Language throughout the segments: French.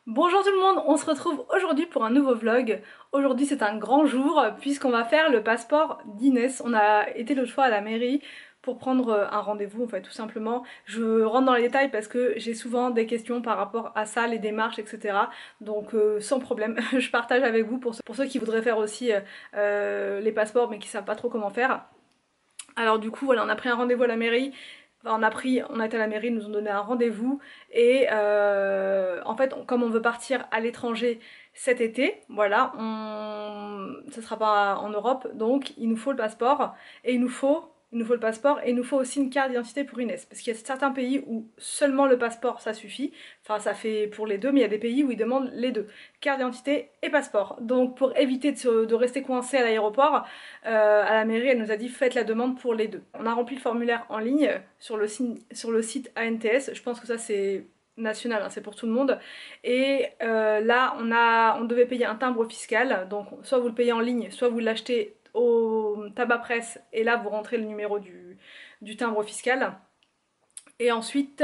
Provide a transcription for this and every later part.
Bonjour tout le monde, on se retrouve aujourd'hui pour un nouveau vlog. Aujourd'hui c'est un grand jour puisqu'on va faire le passeport d'Inès. On a été l'autre fois à la mairie pour prendre un rendez-vous en fait tout simplement. Je rentre dans les détails parce que j'ai souvent des questions par rapport à ça, les démarches etc. Donc sans problème, je partage avec vous pour ceux qui voudraient faire aussi les passeports mais qui savent pas trop comment faire. Alors du coup voilà, on a pris un rendez-vous à la mairie. Enfin, on a été à la mairie, ils nous ont donné un rendez-vous et en fait comme on veut partir à l'étranger cet été, voilà, ça sera pas en Europe, donc il nous faut le passeport et il nous faut le passeport et il nous faut aussi une carte d'identité pour Inès parce qu'il y a certains pays où seulement le passeport ça suffit, enfin ça fait pour les deux mais il y a des pays où ils demandent les deux, carte d'identité et passeport. Donc pour éviter de rester coincé à l'aéroport, à la mairie elle nous a dit faites la demande pour les deux. On a rempli le formulaire en ligne sur le site ANTS, je pense que ça c'est national, hein, c'est pour tout le monde. Et là on devait payer un timbre fiscal, donc soit vous le payez en ligne, soit vous l'achetez au tabac presse et là vous rentrez le numéro du timbre fiscal. Et ensuite,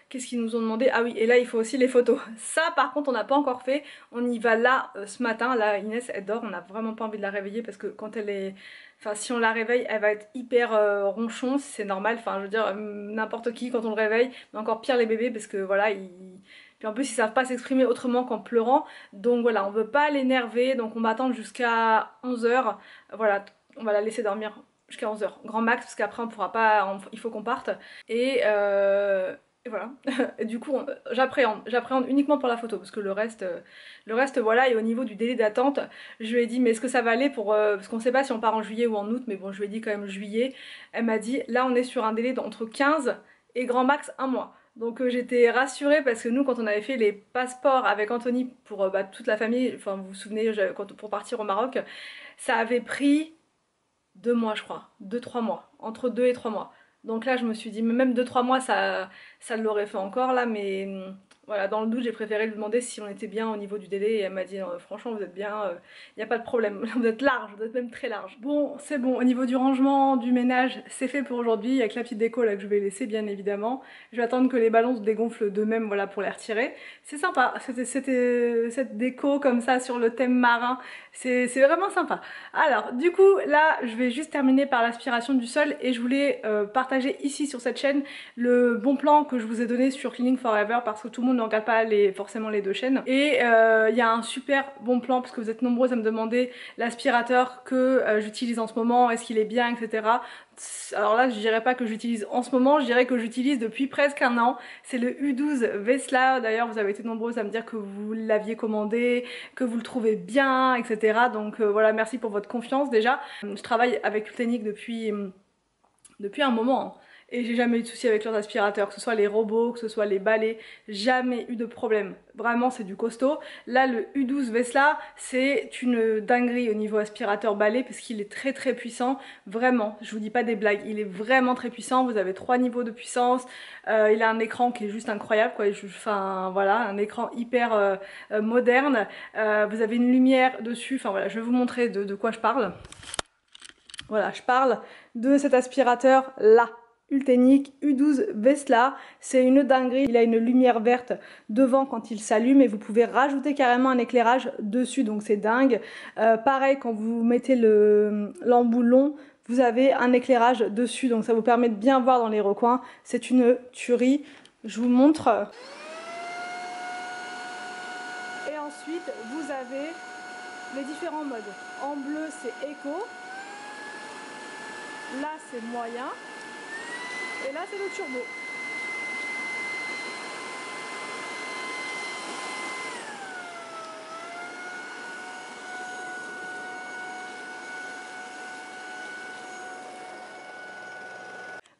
qu'est-ce qu'ils nous ont demandé? Ah oui, et là il faut aussi les photos. Ça par contre on n'a pas encore fait, on y va là ce matin. Là Inès elle dort, on n'a vraiment pas envie de la réveiller parce que quand elle est... Enfin si on la réveille elle va être hyper ronchon, c'est normal, enfin je veux dire n'importe qui quand on le réveille, mais encore pire les bébés parce que voilà ils... Puis en plus ils savent pas s'exprimer autrement qu'en pleurant, donc voilà on veut pas l'énerver, donc on va attendre jusqu'à 11h, voilà on va la laisser dormir jusqu'à 11h, grand max parce qu'après on pourra pas, il faut qu'on parte. Et voilà. Et du coup, j'appréhende uniquement pour la photo parce que le reste voilà. Et au niveau du délai d'attente, je lui ai dit mais est-ce que ça va aller pour parce qu'on sait pas si on part en juillet ou en août, mais bon, je lui ai dit quand même juillet. Elle m'a dit là on est sur un délai d'entre 15 et grand max un mois. Donc j'étais rassurée parce que nous quand on avait fait les passeports avec Anthony pour toute la famille, enfin vous vous souvenez pour partir au Maroc, ça avait pris 2 mois je crois, 2-3 mois, entre 2 et 3 mois. Donc là je me suis dit, mais même 2-3 mois ça l'aurait fait encore là, mais voilà, dans le doute j'ai préféré lui demander si on était bien au niveau du délai et elle m'a dit franchement vous êtes bien, il n'y a pas de problème, vous êtes large, vous êtes même très large. Bon c'est bon, au niveau du rangement, du ménage, c'est fait pour aujourd'hui, avec la petite déco là que je vais laisser bien évidemment. Je vais attendre que les ballons se dégonflent d'eux-mêmes voilà, pour les retirer. C'est sympa, cette déco comme ça sur le thème marin, c'est vraiment sympa. Alors du coup là je vais juste terminer par l'aspiration du sol et je voulais partager ici sur cette chaîne le bon plan que je vous ai donné sur Cleaning Forever parce que tout le monde ne regarde pas forcément les deux chaînes. Et il y a un super bon plan parce que vous êtes nombreux à me demander l'aspirateur que j'utilise en ce moment, est-ce qu'il est bien, etc. Alors là je dirais pas que j'utilise en ce moment, je dirais que j'utilise depuis presque un an. C'est le U12 Vesla, d'ailleurs vous avez été nombreuses à me dire que vous l'aviez commandé, que vous le trouvez bien, etc. Donc voilà, merci pour votre confiance déjà. Je travaille avec Ultenic depuis un moment, hein. Et j'ai jamais eu de soucis avec leurs aspirateurs, que ce soit les robots, que ce soit les balais, jamais eu de problème. Vraiment c'est du costaud. Là le U12 Vesla c'est une dinguerie au niveau aspirateur balai parce qu'il est très très puissant, vraiment, je vous dis pas des blagues, il est vraiment très puissant, vous avez 3 niveaux de puissance, il a un écran qui est juste incroyable quoi, enfin voilà, un écran hyper moderne, vous avez une lumière dessus, enfin voilà, je vais vous montrer de quoi je parle. Voilà, je parle de cet aspirateur là. Ultenic U12 Vesla, c'est une dinguerie, il a une lumière verte devant quand il s'allume et vous pouvez rajouter carrément un éclairage dessus, donc c'est dingue. Pareil, quand vous mettez l'embout long, vous avez un éclairage dessus, donc ça vous permet de bien voir dans les recoins, c'est une tuerie. Je vous montre. Et ensuite, vous avez les différents modes. En bleu, c'est éco. Là c'est moyen et là c'est le turbo.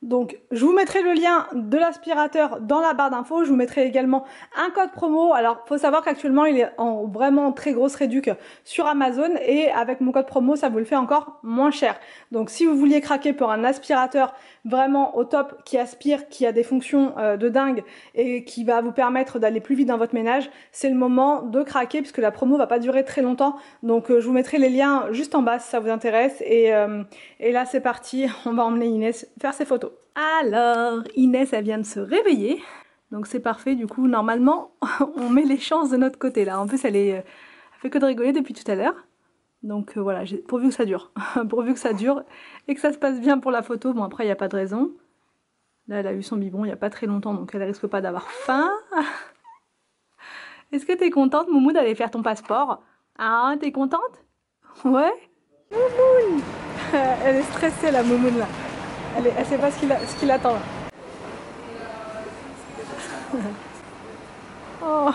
Donc je vous mettrai le lien de l'aspirateur dans la barre d'infos, je vous mettrai également un code promo. Alors faut savoir qu'actuellement il est en vraiment très grosse réduc sur Amazon et avec mon code promo ça vous le fait encore moins cher. Donc si vous vouliez craquer pour un aspirateur vraiment au top qui aspire, qui a des fonctions de dingue et qui va vous permettre d'aller plus vite dans votre ménage, c'est le moment de craquer puisque la promo va pas durer très longtemps. Donc je vous mettrai les liens juste en bas si ça vous intéresse et là c'est parti, on va emmener Inès faire ses photos. Alors, Inès, elle vient de se réveiller. Donc c'est parfait, du coup normalement on met les chances de notre côté là. En plus elle fait que de rigoler depuis tout à l'heure. Donc voilà, pourvu que ça dure. Pourvu que ça dure et que ça se passe bien pour la photo. Bon après il n'y a pas de raison. Là elle a eu son biberon il n'y a pas très longtemps donc elle risque pas d'avoir faim. Est-ce que t'es contente Moumou d'aller faire ton passeport? Ah t'es contente? Ouais. Moumoune. Elle est stressée la Moumoune là. Elle sait pas ce qui l'attend là. Oh.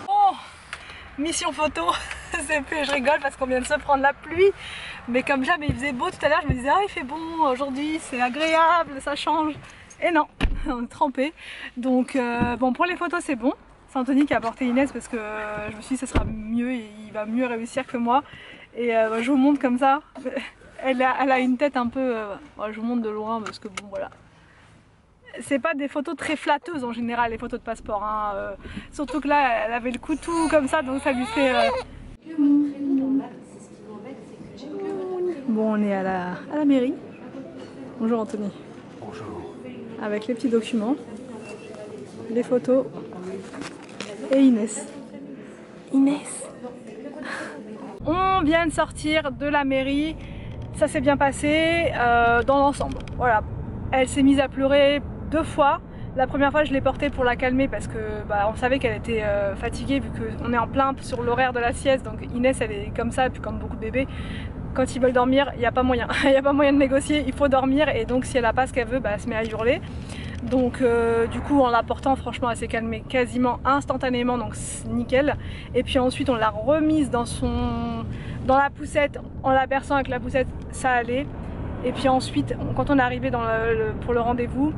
Oh, mission photo, c'est fait, je rigole parce qu'on vient de se prendre la pluie, mais comme jamais il faisait beau tout à l'heure, je me disais ah il fait bon aujourd'hui, c'est agréable, ça change, et non, on est trempé. Donc bon pour les photos c'est bon. C'est Anthony qui a apporté Inès parce que je me suis dit que ce sera mieux, il va mieux réussir que moi. Et je vous montre comme ça. Elle a une tête un peu... je vous montre de loin parce que bon voilà. C'est pas des photos très flatteuses en général les photos de passeport. Hein. Surtout que là elle avait le cou tout comme ça donc ça lui fait... Bon on est à la mairie. Bonjour Anthony. Bonjour. Avec les petits documents, les photos. Et Inès. Inès. On vient de sortir de la mairie, ça s'est bien passé dans l'ensemble. Voilà, elle s'est mise à pleurer 2 fois. La première fois je l'ai portée pour la calmer parce que on savait qu'elle était fatiguée vu qu'on est en plein sur l'horaire de la sieste. Donc Inès elle est comme ça, et puis comme beaucoup de bébés, quand ils veulent dormir, il n'y a pas moyen. Il n'y a pas moyen de négocier, il faut dormir et donc si elle n'a pas ce qu'elle veut, elle se met à hurler. Donc du coup en la portant franchement elle s'est calmée quasiment instantanément donc nickel. Et puis ensuite on l'a remise dans la poussette en la berçant avec la poussette, ça allait. Et puis ensuite quand on est arrivé pour le rendez-vous,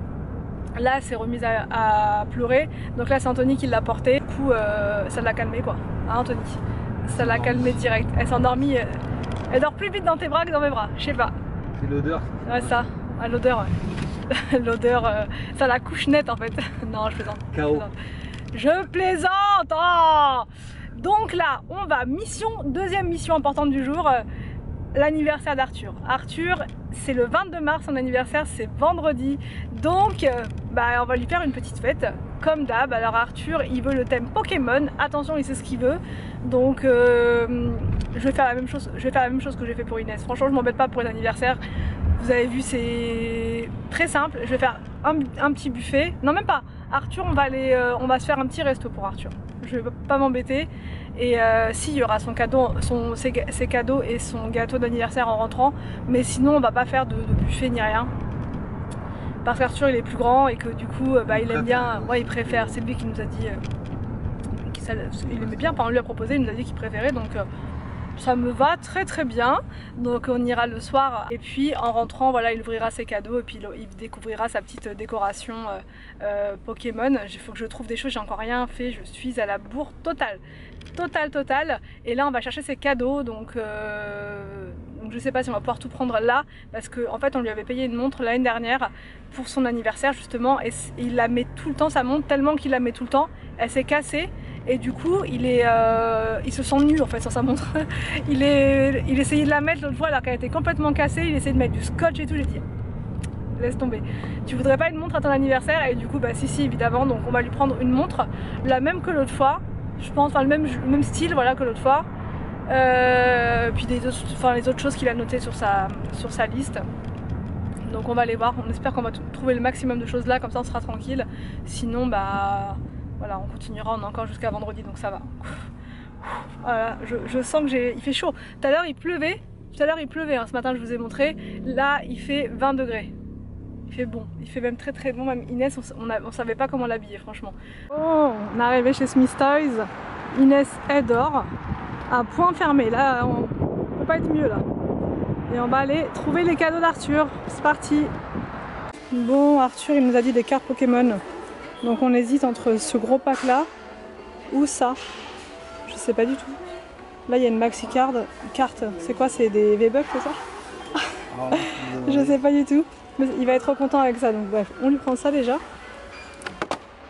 là elle s'est remise à pleurer. Donc là c'est Anthony qui l'a portée. Du coup ça l'a calmée quoi, hein, Anthony. Ça l'a calmée direct. Elle s'est endormie, elle dort plus vite dans tes bras que dans mes bras, je sais pas. C'est l'odeur. Ouais ça, l'odeur ouais. L'odeur, ça la couche nette en fait. Non, je plaisante. Je plaisante. Oh donc là, on va deuxième mission importante du jour, l'anniversaire d'Arthur. Arthur, c'est le 22 mars, son anniversaire, c'est vendredi. Donc, on va lui faire une petite fête, comme d'hab. Alors Arthur, il veut le thème Pokémon. Attention, il sait ce qu'il veut. Donc, je vais faire la même chose. Je vais faire la même chose que j'ai fait pour Inès. Franchement, je m'embête pas pour les anniversaires. Vous avez vu, c'est très simple. Je vais faire un petit buffet. Non, même pas. Arthur, on va se faire un petit resto pour Arthur. Je vais pas m'embêter. Et si, il y aura son cadeau, ses cadeaux et son gâteau d'anniversaire en rentrant. Mais sinon, on va pas faire de buffet ni rien. Parce qu'Arthur, il est plus grand et que du coup, il aime bien. Ouais, il préfère. C'est lui qui nous a dit. Il aimait bien. Enfin, on lui a proposé, il nous a dit qu'il préférait. Donc. Ça me va très très bien, donc on ira le soir et puis en rentrant voilà il ouvrira ses cadeaux et puis il découvrira sa petite décoration Pokémon. Il faut que je trouve des choses, j'ai encore rien fait, je suis à la bourre totale et là on va chercher ses cadeaux donc je sais pas si on va pouvoir tout prendre là parce qu'en fait on lui avait payé une montre l'année dernière pour son anniversaire justement et il la met tout le temps sa montre tellement qu'il la met tout le temps, elle s'est cassée. Et du coup, il se sent nu en fait sur sa montre. il essayait de la mettre l'autre fois alors qu'elle était complètement cassée. Il essayait de mettre du scotch et tout. J'ai dit, laisse tomber. Tu voudrais pas une montre à ton anniversaire? Et du coup, si évidemment. Donc on va lui prendre une montre, la même que l'autre fois. Je pense, enfin le même style, voilà que l'autre fois. Puis les autres choses qu'il a notées sur sa liste. Donc on va aller voir. On espère qu'on va trouver le maximum de choses là, comme ça on sera tranquille. Sinon, voilà, on continuera, on est encore jusqu'à vendredi, donc ça va. Voilà, je sens il fait chaud. Tout à l'heure il pleuvait, hein, ce matin je vous ai montré. Là il fait 20 degrés. Il fait bon, il fait même très très bon. Même Inès, on savait pas comment l'habiller franchement. Oh, on est arrivé chez Smith Toys. Inès elle dort à point fermé. Là on peut pas être mieux là. Et on va aller trouver les cadeaux d'Arthur. C'est parti. Bon, Arthur il nous a dit des cartes Pokémon. Donc on hésite entre ce gros pack là ou ça. Je sais pas du tout. Là il y a une maxi carte. C'est quoi? C'est des V-Bucks, c'est ça? Je sais pas du tout. Mais il va être trop content avec ça. Donc bref, on lui prend ça déjà.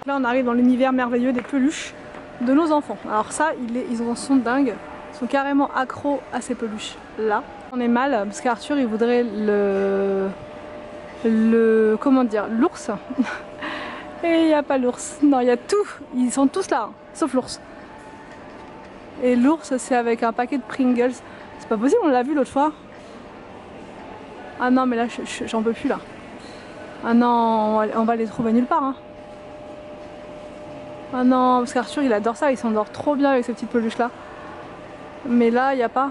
Là on arrive dans l'univers merveilleux des peluches. de nos enfants. Alors ça, ils en sont dingues. Ils sont carrément accros à ces peluches là. On est mal parce qu'Arthur il voudrait comment dire, l'ours. Et il n'y a pas l'ours. Non, il y a tout. Ils sont tous là, hein, sauf l'ours. Et l'ours c'est avec un paquet de Pringles. C'est pas possible, on l'a vu l'autre fois. Ah non mais là j'en peux plus là. Ah non, on va les trouver nulle part. Hein. Ah non, parce qu'Arthur il adore ça, il s'endort trop bien avec ces petites peluches là. Mais là il n'y a pas.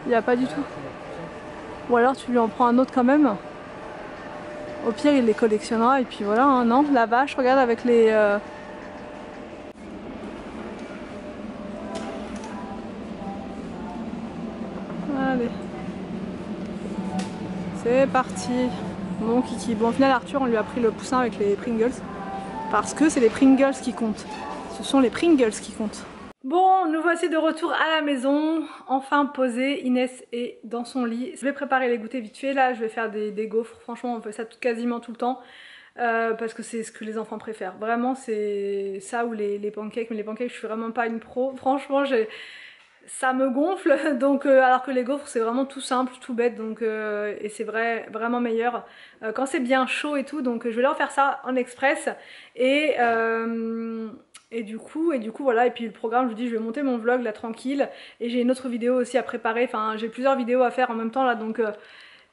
Il n'y a pas du tout. Ou alors tu lui en prends un autre quand même. Au pire il les collectionnera et puis voilà. Hein. Non, la vache, regarde avec les... Allez. C'est parti. Bon Kiki. Bon au final Arthur on lui a pris le poussin avec les Pringles. Parce que c'est les Pringles qui comptent. Ce sont les Pringles qui comptent. Bon, nous voici de retour à la maison, enfin posée. Inès est dans son lit. Je vais préparer les goûters vite fait. Là, je vais faire des gaufres. Franchement, on fait ça quasiment tout le temps. Parce que c'est ce que les enfants préfèrent. Vraiment, c'est ça ou les pancakes. Mais les pancakes, je suis vraiment pas une pro. Franchement, ça me gonfle. Donc, alors que les gaufres, c'est vraiment tout simple, tout bête. Donc, et c'est vraiment meilleur quand c'est bien chaud et tout. Donc, je vais leur faire ça en express. Et du coup voilà, et puis le programme, je vous dis, je vais monter mon vlog là tranquille, et j'ai une autre vidéo aussi à préparer, enfin j'ai plusieurs vidéos à faire en même temps là, donc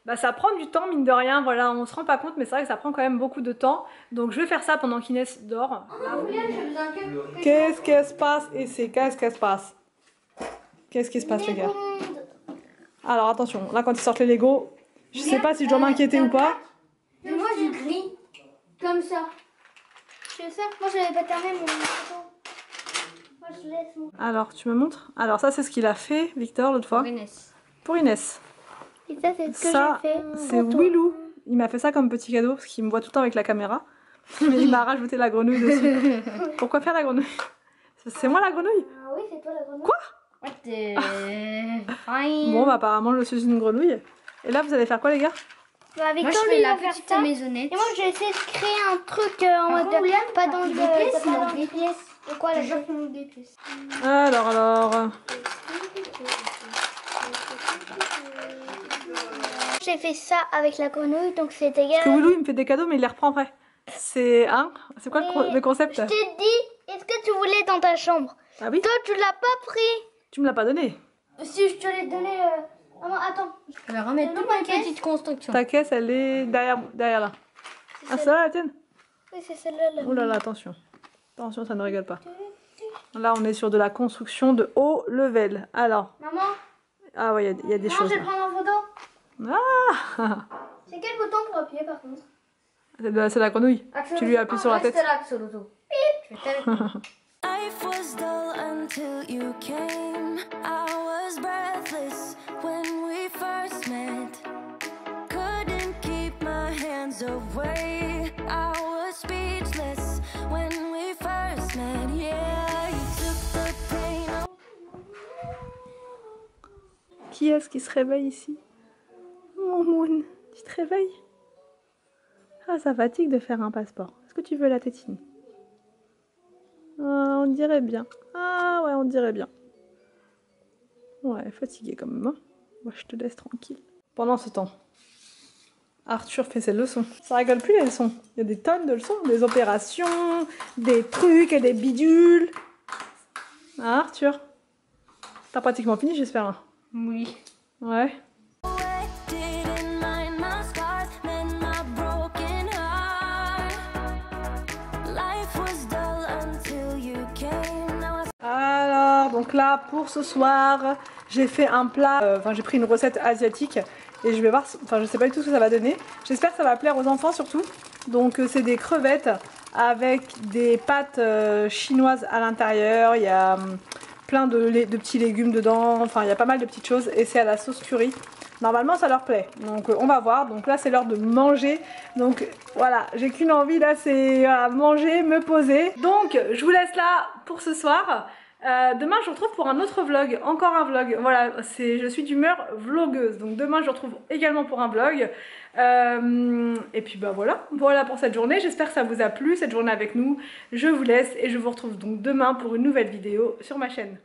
bah, ça prend du temps mine de rien, voilà, on se rend pas compte, mais c'est vrai que ça prend quand même beaucoup de temps, donc je vais faire ça pendant qu'Inès dort. Qu'est-ce qui se passe ici? Qu'est-ce qui se passe? Qu'est-ce qui se passe les gars? Alors attention, là quand ils sortent les Lego, je sais pas si je dois m'inquiéter ou pas. Mais moi du gris, comme ça. Je sais, moi j'avais pas terminé mon photo. Moi je laisse mon... Alors tu me montres? Alors ça c'est ce qu'il a fait Victor l'autre fois. Pour Inès. Pour Inès. Et ça c'est ce que Ça j'ai fait. c'est Willou. Il m'a fait ça comme petit cadeau parce qu'il me voit tout le temps avec la caméra. Mais il m'a rajouté la grenouille dessus. Pourquoi faire la grenouille? C'est moi la grenouille? Ah oui, c'est toi la grenouille. Quoi? What the... Fine. Bon bah apparemment je suis une grenouille. Et là vous allez faire quoi les gars? Bah, avec moi toi, je fais la faire petite ça. maisonnette. Et moi j'ai essayé de créer un truc en mode pas dans le des pièces. De quoi la des pièces? Alors. J'ai fait ça avec la grenouille, donc c'est égal. Parce que Willou il me fait des cadeaux mais il les reprend après. C'est c'est quoi le concept? Je t'ai dit, est-ce que tu voulais dans ta chambre? Ah oui? Toi tu l'as pas pris. Tu me l'as pas donné. Si je te l'ai donné... Non, attends. Je vais remettre toutes mes petites constructions. Ta caisse elle est derrière là. Ah c'est là la tienne? Oui, c'est celle-là. Oh là là, attention. Attention, ça ne rigole pas. Là, on est sur de la construction de haut level. Alors. Maman. Ah ouais, il y a des choses. Je vais prendre en photo. Ah C'est quel bouton pour appuyer par contre? c'est la grenouille. Tu lui appuies sur la tête. Là, Axolotl. Life was dull until you came. I was breathless when we first met. Couldn't keep my hands away. I was speechless when we first met. Yeah, you took the pain. Qui est-ce qui se réveille ici? Mon Moon, tu te réveilles? Ah, ça fatigue de faire un passeport. Est-ce que tu veux la tétine? Ah, on dirait bien. Ah ouais, on dirait bien. Ouais, fatigué quand même. Hein. Moi, je te laisse tranquille. Pendant ce temps, Arthur fait ses leçons. Ça rigole plus les leçons. Il y a des tonnes de leçons, des opérations, des trucs et des bidules. Ah, Arthur, t'as pratiquement fini, j'espère. Hein. Oui. Ouais. Didn't mind my scars, then my broken heart. Life was dull until you came. Now I Alors, donc là, pour ce soir, j'ai fait un plat, j'ai pris une recette asiatique et je vais voir, je sais pas du tout ce que ça va donner. J'espère que ça va plaire aux enfants surtout. Donc c'est des crevettes avec des pâtes chinoises à l'intérieur, il y a plein de petits légumes dedans, enfin il y a pas mal de petites choses et c'est à la sauce curry. Normalement ça leur plaît, donc on va voir. Donc là c'est l'heure de manger, donc voilà, j'ai qu'une envie là, c'est manger, me poser. Donc je vous laisse là pour ce soir. Demain je vous retrouve pour un autre vlog, encore un vlog, voilà, je suis d'humeur vlogueuse, donc demain je vous retrouve également pour un vlog. Et puis bah voilà pour cette journée, j'espère que ça vous a plu, cette journée avec nous. Je vous laisse et je vous retrouve donc demain pour une nouvelle vidéo sur ma chaîne.